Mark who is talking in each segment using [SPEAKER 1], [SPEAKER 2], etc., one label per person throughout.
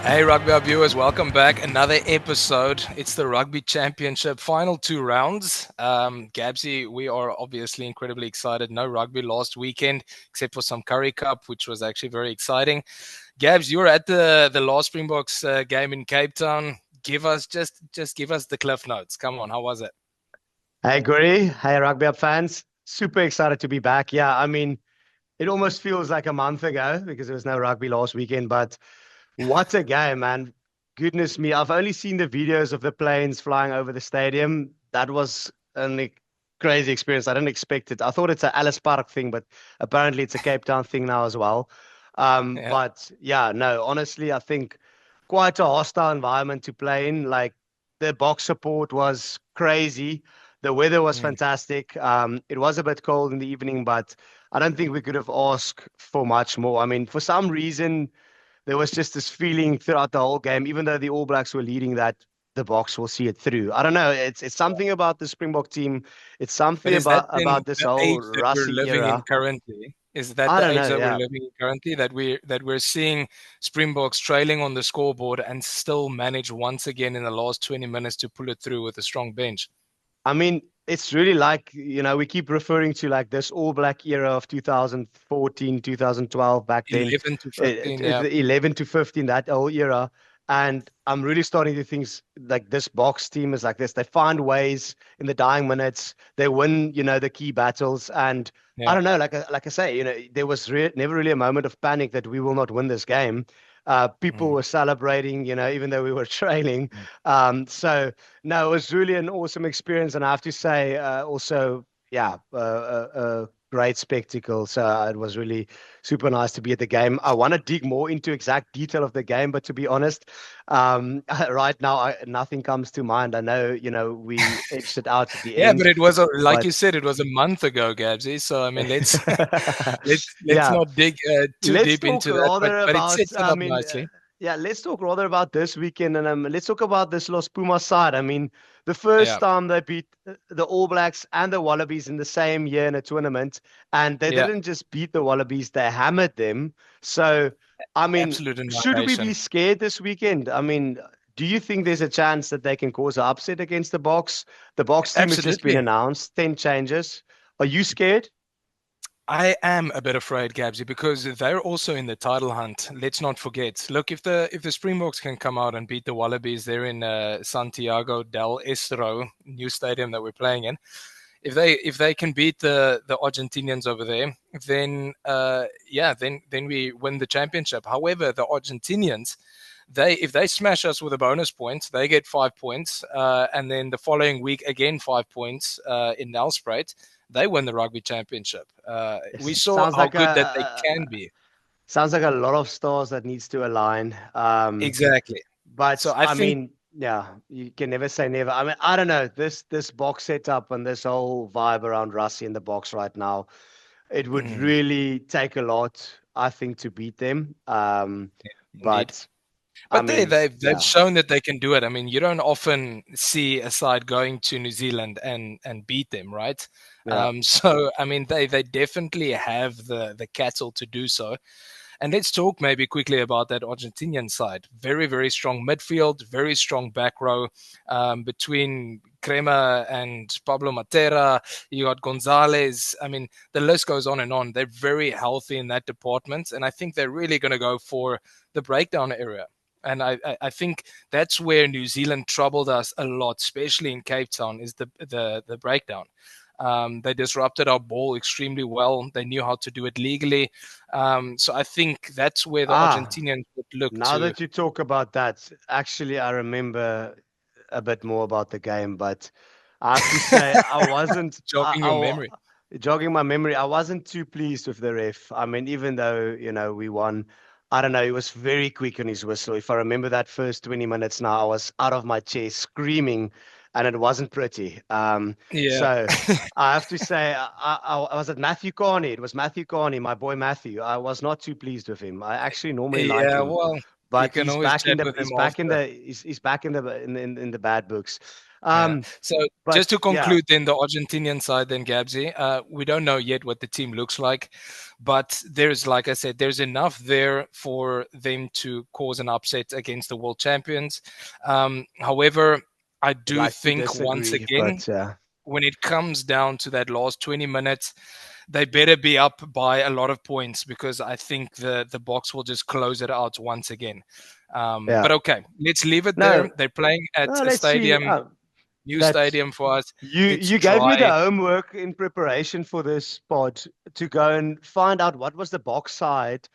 [SPEAKER 1] Hey, Rugbyhub viewers, welcome back. Another episode. It's the Rugby Championship Final 2 rounds. Gabsy, we are obviously incredibly excited. No rugby last weekend, except for some Curry Cup, which was actually very exciting. Gabs, you were at the last Springboks game in Cape Town. Give us just give us the cliff notes. Come on, how was it?
[SPEAKER 2] Hey, Guri. Hey, Rugby Up fans. Super excited to be back. Yeah, I mean, it almost feels like a month ago because there was no rugby last weekend, but what a game, man. Goodness me. I've only seen the videos of the planes flying over the stadium. That was a crazy experience. I didn't expect it. I thought it's a Alice Park thing, but apparently it's a Cape Town thing now as well.
[SPEAKER 1] Yeah.
[SPEAKER 2] But yeah, no, honestly, I think quite a hostile environment to play in. Like the box support was crazy. The weather was
[SPEAKER 1] Mm.
[SPEAKER 2] fantastic. It was a bit cold in the evening, but I don't think we could have asked for much more. I mean, for some reason, there was just this feeling throughout the whole game, even though the All Blacks were leading, that the box will see it through. I don't know. It's something about the Springbok team. It's
[SPEAKER 1] But
[SPEAKER 2] something
[SPEAKER 1] is that
[SPEAKER 2] about
[SPEAKER 1] then
[SPEAKER 2] this
[SPEAKER 1] the
[SPEAKER 2] whole
[SPEAKER 1] age that we're
[SPEAKER 2] Rusty
[SPEAKER 1] living in
[SPEAKER 2] era.
[SPEAKER 1] currently? Is that
[SPEAKER 2] I
[SPEAKER 1] the
[SPEAKER 2] don't
[SPEAKER 1] age
[SPEAKER 2] know.
[SPEAKER 1] that we're
[SPEAKER 2] Yeah.
[SPEAKER 1] living in currently that we're seeing Springboks trailing on the scoreboard and still manage once again in the last 20 minutes to pull it through with a strong bench?
[SPEAKER 2] I mean, it's really like, we keep referring to like this All Black era of 2014, 2012 back then,
[SPEAKER 1] 11 to 15, yeah.
[SPEAKER 2] 11 to 15, that whole era. And I'm really starting to think like this box team is like this. They find ways in the dying minutes. They win, the key battles. And I
[SPEAKER 1] Yeah.
[SPEAKER 2] don't know, like I say, there was never really a moment of panic that we will not win this game. People
[SPEAKER 1] Mm.
[SPEAKER 2] were celebrating, even though we were trailing.
[SPEAKER 1] Mm.
[SPEAKER 2] So no, it was really an awesome experience, and I have to say, also, yeah, a great spectacle. So it was really super nice to be at the game. I want to dig more into exact detail of the game, but to be honest, right now, nothing comes to mind. I know, we edged it out at the
[SPEAKER 1] Yeah,
[SPEAKER 2] end,
[SPEAKER 1] but it was like you
[SPEAKER 2] but
[SPEAKER 1] said, it was a month ago, Gabsy. So I mean, let's let's
[SPEAKER 2] yeah.
[SPEAKER 1] not dig too
[SPEAKER 2] Let's
[SPEAKER 1] deep
[SPEAKER 2] talk
[SPEAKER 1] into that, but
[SPEAKER 2] rather
[SPEAKER 1] but it
[SPEAKER 2] about,
[SPEAKER 1] sets it up nicely.
[SPEAKER 2] yeah, let's talk rather about this weekend, and let's talk about this Los Pumas side. I mean, the first
[SPEAKER 1] Yeah,
[SPEAKER 2] time they beat the All Blacks and the Wallabies in the same year in a tournament, and they
[SPEAKER 1] yeah,
[SPEAKER 2] didn't just beat the Wallabies, they hammered them. So, I mean,
[SPEAKER 1] absolute
[SPEAKER 2] should we be
[SPEAKER 1] annihilation.
[SPEAKER 2] scared this weekend? I mean, do you think there's a chance that they can cause an upset against the Box? The Box team has just been
[SPEAKER 1] Absolutely.
[SPEAKER 2] announced, 10 changes. Are you scared?
[SPEAKER 1] I am a bit afraid, Gabsy, because they're also in the title hunt. Let's not forget. Look, if the Springboks can come out and beat the Wallabies, they're in Santiago del Estero, new stadium that we're playing in. If they can beat the Argentinians over there, then yeah, then we win the championship. However, the Argentinians, they if they smash us with a bonus point, they get 5 points, and then the following week again 5 points in Nelspruit, they win the rugby championship. We
[SPEAKER 2] Yes.
[SPEAKER 1] saw how good that they can be.
[SPEAKER 2] Sounds like a lot of stars that needs to align.
[SPEAKER 1] Exactly. So
[SPEAKER 2] But
[SPEAKER 1] I
[SPEAKER 2] I
[SPEAKER 1] think
[SPEAKER 2] mean, yeah, you can never say never. I mean, I don't know. This box setup and this whole vibe around Russie in the box right now, it would
[SPEAKER 1] mm,
[SPEAKER 2] really take a lot, I think, to beat them.
[SPEAKER 1] indeed.
[SPEAKER 2] But I
[SPEAKER 1] But they,
[SPEAKER 2] mean,
[SPEAKER 1] they've
[SPEAKER 2] yeah,
[SPEAKER 1] shown that they can do it. I mean, you don't often see a side going to New Zealand and beat them, right?
[SPEAKER 2] yeah.
[SPEAKER 1] So I mean, they definitely have the cattle to do so. And let's talk maybe quickly about that Argentinian side. Very, very strong midfield, very strong back row between Crema and Pablo Matera. You got Gonzalez. I mean, the list goes on and on. They're very healthy in that department. And I think they're really going to go for the breakdown area. And I think that's where New Zealand troubled us a lot, especially in Cape Town, is the breakdown. They disrupted our ball extremely well. They knew how to do it legally. So I think that's where the
[SPEAKER 2] Ah,
[SPEAKER 1] Argentinians would look
[SPEAKER 2] now
[SPEAKER 1] to.
[SPEAKER 2] that you talk about that, actually, I remember a bit more about the game, but I have to say I wasn't
[SPEAKER 1] Jogging your memory.
[SPEAKER 2] jogging my memory. I wasn't too pleased with the ref. I mean, even though we won, I don't know. He was very quick on his whistle. If I remember that first 20 minutes, now I was out of my chair screaming, and it wasn't pretty.
[SPEAKER 1] Yeah.
[SPEAKER 2] So I have to say I was at Matthew Carney. It was Matthew Carney, my boy Matthew. I was not too pleased with him. I actually normally like
[SPEAKER 1] Yeah,
[SPEAKER 2] him,
[SPEAKER 1] well, you
[SPEAKER 2] but
[SPEAKER 1] can always chat with him after.
[SPEAKER 2] he's back in the bad books.
[SPEAKER 1] Yeah. So just
[SPEAKER 2] But
[SPEAKER 1] to
[SPEAKER 2] yeah,
[SPEAKER 1] conclude, then the Argentinian side, then Gabsy, we don't know yet what the team looks like, but there's, like I said, there's enough there for them to cause an upset against the world champions. However, I
[SPEAKER 2] I'd
[SPEAKER 1] do
[SPEAKER 2] like to
[SPEAKER 1] think once
[SPEAKER 2] disagree,
[SPEAKER 1] again,
[SPEAKER 2] but yeah,
[SPEAKER 1] when it comes down to that last 20 minutes, they better be up by a lot of points because I think the box will just close it out once again.
[SPEAKER 2] yeah.
[SPEAKER 1] But okay, let's leave it there.
[SPEAKER 2] No,
[SPEAKER 1] They're playing at
[SPEAKER 2] no,
[SPEAKER 1] a
[SPEAKER 2] let's see.
[SPEAKER 1] stadium, new
[SPEAKER 2] That
[SPEAKER 1] stadium for us. It's
[SPEAKER 2] you gave me the
[SPEAKER 1] dry.
[SPEAKER 2] homework in preparation for this pod to go and find out what was the box side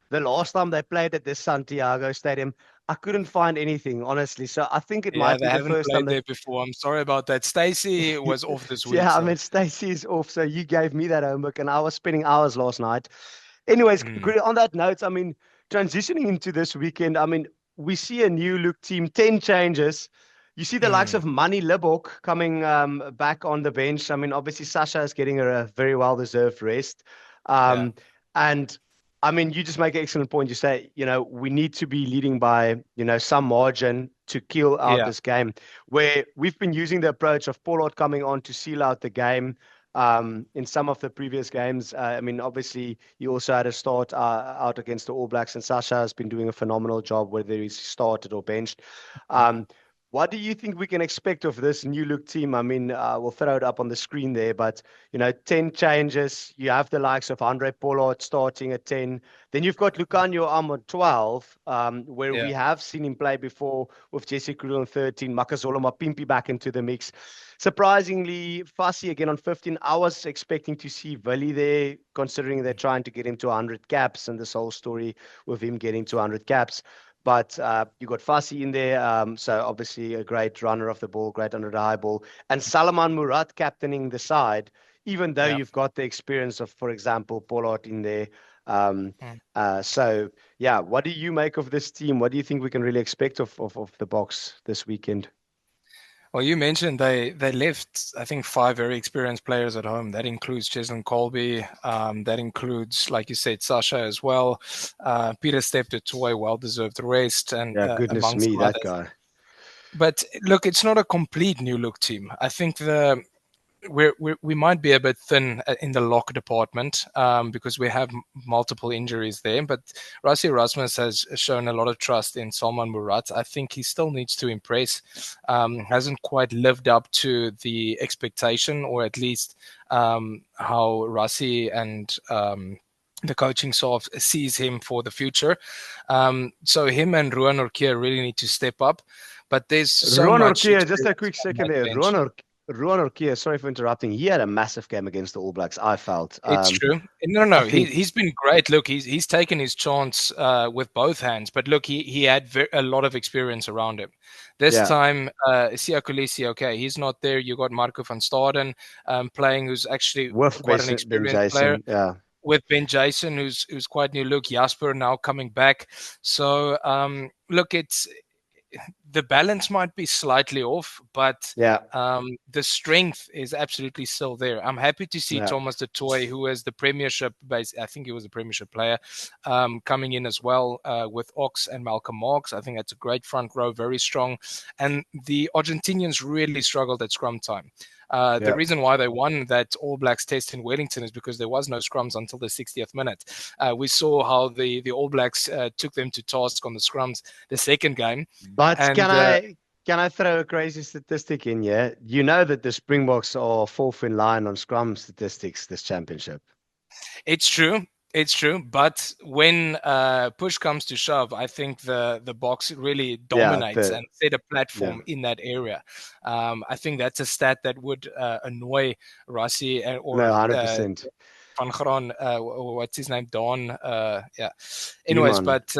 [SPEAKER 2] the last time they played at this Santiago Stadium. I couldn't find anything, honestly. So I think it
[SPEAKER 1] Yeah,
[SPEAKER 2] might
[SPEAKER 1] they
[SPEAKER 2] be the
[SPEAKER 1] haven't
[SPEAKER 2] first time
[SPEAKER 1] played
[SPEAKER 2] that.
[SPEAKER 1] there before. I'm sorry about that. Stacy was off this week,
[SPEAKER 2] Yeah, I
[SPEAKER 1] so
[SPEAKER 2] mean, Stacey is off, so you gave me that homework, and I was spending hours last night. Anyways,
[SPEAKER 1] mm,
[SPEAKER 2] on that note, I mean, transitioning into this weekend, I mean, we see a new look team, 10 changes. You see the likes
[SPEAKER 1] mm,
[SPEAKER 2] of Manny Libok coming back on the bench. I mean, obviously, Sasha is getting a very well-deserved rest.
[SPEAKER 1] yeah,
[SPEAKER 2] Um, and I mean, you just make an excellent point. You say, we need to be leading by, some margin to kill out
[SPEAKER 1] yeah,
[SPEAKER 2] this game, where we've been using the approach of Pollard coming on to seal out the game. In some of the previous games, I mean, obviously, he also had a start out against the All Blacks, and Sasha has been doing a phenomenal job, whether he's started or benched. Um, what do you think we can expect of this new look team? I mean, we'll throw it up on the screen there, but 10 changes. You have the likes of Andre Pollard starting at 10. Then you've got Lucanio Am on 12, where
[SPEAKER 1] yeah.
[SPEAKER 2] we have seen him play before with Jesse Krul on 13, Makazolo Mapimpi back into the mix. Surprisingly, Fassi again on 15. I was expecting to see Willie there, considering they're trying to get him to 100 caps and this whole story with him getting to 100 caps. But you got Fassi in there, so obviously a great runner of the ball, great under the high ball. And Salaman Murat captaining the side, even though
[SPEAKER 1] Yeah.
[SPEAKER 2] you've got the experience of, for example, Pollard in there. Um,
[SPEAKER 1] Mm.
[SPEAKER 2] so, yeah, what do you make of this team? What do you think we can really expect of the box this weekend?
[SPEAKER 1] Well, you mentioned they left, I think, five very experienced players at home. That includes Cheslin Colby. That includes, like you said, Sasha as well. Peter stepped it to a well-deserved rest, and
[SPEAKER 2] Yeah, goodness
[SPEAKER 1] among
[SPEAKER 2] me,
[SPEAKER 1] some
[SPEAKER 2] that
[SPEAKER 1] others.
[SPEAKER 2] guy.
[SPEAKER 1] But look, it's not a complete new look team. I think we might be a bit thin in the lock department because we have multiple injuries there. But Rassi Rasmus has shown a lot of trust in Salman Murat. I think he still needs to impress. Hasn't quite lived up to the expectation, or at least how Rassi and the coaching staff sees him for the future. So him and Ruan Orkia really need to step up. But there's so
[SPEAKER 2] Ruan
[SPEAKER 1] much
[SPEAKER 2] Orkia, just a
[SPEAKER 1] experience
[SPEAKER 2] quick
[SPEAKER 1] on
[SPEAKER 2] second
[SPEAKER 1] that
[SPEAKER 2] there.
[SPEAKER 1] bench.
[SPEAKER 2] Ruan Orkia, sorry for interrupting. He had a massive game against the All Blacks, I felt.
[SPEAKER 1] It's true. No,
[SPEAKER 2] I
[SPEAKER 1] no,
[SPEAKER 2] think,
[SPEAKER 1] he's been great. Look, he's taken his chance with both hands. But look, he had a lot of experience around him. This
[SPEAKER 2] yeah,
[SPEAKER 1] time, Sia Kulisi, okay, he's not there. You got Marco van Staden playing, who's actually
[SPEAKER 2] with
[SPEAKER 1] quite an
[SPEAKER 2] Ben
[SPEAKER 1] experienced player.
[SPEAKER 2] Jason. Yeah,
[SPEAKER 1] With Ben Jason, who's quite new. Look, Jasper now coming back. So look, it's the balance might be slightly off, but
[SPEAKER 2] yeah,
[SPEAKER 1] the strength is absolutely still there. I'm happy to see
[SPEAKER 2] yeah.
[SPEAKER 1] Thomas de Toy, who is the Premiership base. I think he was a Premiership player, coming in as well with Ox and Malcolm Marks. I think that's a great front row, very strong. And the Argentinians really struggled at scrum time. The
[SPEAKER 2] Yeah.
[SPEAKER 1] reason why they won that All Blacks test in Wellington is because there was no scrums until the 60th minute. We saw how the All Blacks took them to task on the scrums the second game.
[SPEAKER 2] But
[SPEAKER 1] And
[SPEAKER 2] can I throw a crazy statistic in here? You know that the Springboks are fourth in line on scrum statistics this championship.
[SPEAKER 1] it's true. It's true. But when push comes to shove, I think the box really
[SPEAKER 2] Yeah,
[SPEAKER 1] dominates and set a
[SPEAKER 2] yeah.
[SPEAKER 1] platform in that area. I think that's a stat that would annoy Rassi
[SPEAKER 2] No,
[SPEAKER 1] or
[SPEAKER 2] 100%.
[SPEAKER 1] Van Graan, what's his name? Don. Yeah. Anyways,
[SPEAKER 2] Human.
[SPEAKER 1] but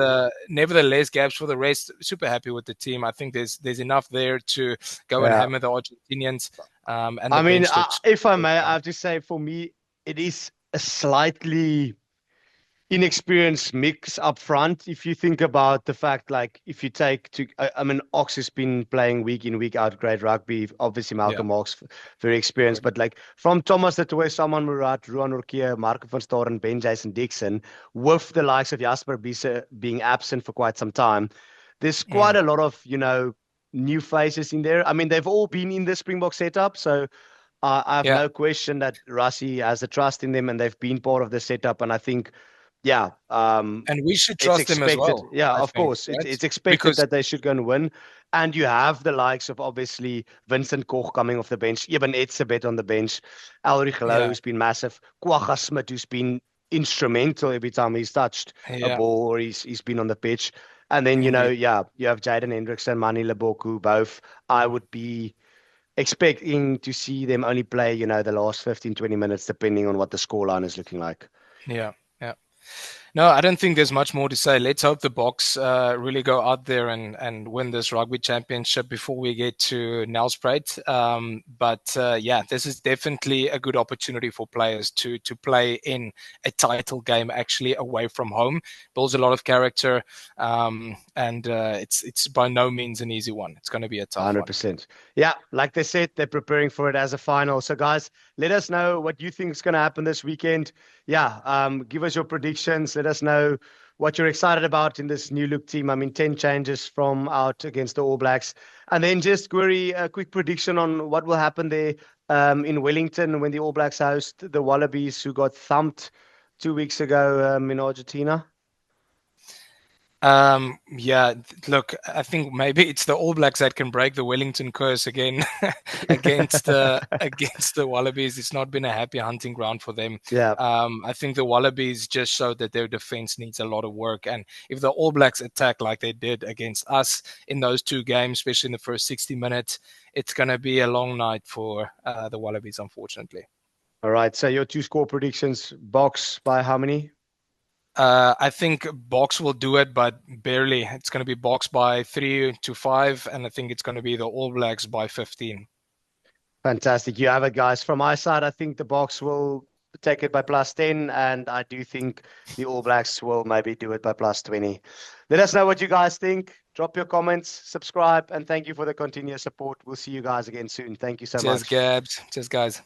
[SPEAKER 1] nevertheless, gaps for the rest. Super happy with the team. I think there's enough there to go and
[SPEAKER 2] Yeah.
[SPEAKER 1] hammer the Argentinians. And
[SPEAKER 2] I
[SPEAKER 1] the
[SPEAKER 2] mean,
[SPEAKER 1] bench looks
[SPEAKER 2] if I
[SPEAKER 1] very
[SPEAKER 2] may, I
[SPEAKER 1] strong.
[SPEAKER 2] have to say for me, it is a slightly inexperienced mix up front. If you think about the fact, like, if you take to, I mean, Ox has been playing week in, week out, great rugby. Obviously,
[SPEAKER 1] Yeah.
[SPEAKER 2] Malcolm Ox, very experienced.
[SPEAKER 1] Correct.
[SPEAKER 2] But like from Thomas de Toy, Salman Murat, Ruan Urquia, Marco van Staden, Ben Jason Dixon, with the likes of Jasper Biese being absent for quite some time, there's quite
[SPEAKER 1] Mm,
[SPEAKER 2] a lot of, new faces in there. I mean, they've all been in the Springbok setup, so I have
[SPEAKER 1] Yeah,
[SPEAKER 2] no question that Rassie has the trust in them and they've been part of the setup. And I think, yeah,
[SPEAKER 1] and we should
[SPEAKER 2] it's
[SPEAKER 1] trust them as
[SPEAKER 2] expected.
[SPEAKER 1] well,
[SPEAKER 2] Yeah,
[SPEAKER 1] I
[SPEAKER 2] of
[SPEAKER 1] think,
[SPEAKER 2] course.
[SPEAKER 1] right?
[SPEAKER 2] It's expected
[SPEAKER 1] Because
[SPEAKER 2] that they should go and win. And you have the likes of obviously Vincent Koch coming off the bench, Eben Etzebeth on the bench, Elrich Louw,
[SPEAKER 1] yeah,
[SPEAKER 2] who's been massive, Kwagga Smith, who's been instrumental every time he's touched a
[SPEAKER 1] yeah,
[SPEAKER 2] ball or he's been on the pitch. And then,
[SPEAKER 1] indeed.
[SPEAKER 2] yeah, you have Jaden Hendricks and Manny Lebok, who both I would be expecting to see them only play, the last 15, 20 minutes, depending on what the scoreline is looking like.
[SPEAKER 1] Yeah, yeah. No, I don't think there's much more to say. Let's hope the Boks really go out there and win this rugby championship before we get to Nelspruit. But yeah, this is definitely a good opportunity for players to play in a title game actually away from home. Builds a lot of character, and it's by no means an easy one. It's going to be a tough one.
[SPEAKER 2] 100%. Yeah, like they said, they're preparing for it as a final. So, guys, let us know what you think is going to happen this weekend. Yeah, give us your predictions. Let us know what you're excited about in this new look team. I mean, 10 changes from out against the All Blacks. And then just query a quick prediction on what will happen there in Wellington when the All Blacks host the Wallabies, who got thumped 2 weeks ago in Argentina.
[SPEAKER 1] Yeah, look, I think maybe it's the All Blacks that can break the Wellington curse again against the Wallabies. It's not been a happy hunting ground for them.
[SPEAKER 2] Yeah.
[SPEAKER 1] I think the Wallabies just showed that their defense needs a lot of work, and if the All Blacks attack like they did against us in those two games, especially in the first 60 minutes, it's going to be a long night for the Wallabies, unfortunately.
[SPEAKER 2] All right. So your two score predictions, box by how many?
[SPEAKER 1] I think BOKS will do it, but barely. It's going to be BOKS by 3-5, and I think it's going to be the All Blacks by 15.
[SPEAKER 2] Fantastic. You have it, guys. From my side, I think the box will take it by +10, and I do think the All Blacks will maybe do it by +20. Let us know what you guys think. Drop your comments, subscribe, and thank you for the continuous support. We'll see you guys again soon. Thank you so
[SPEAKER 1] Cheers,
[SPEAKER 2] much.
[SPEAKER 1] Gabs. Cheers, guys.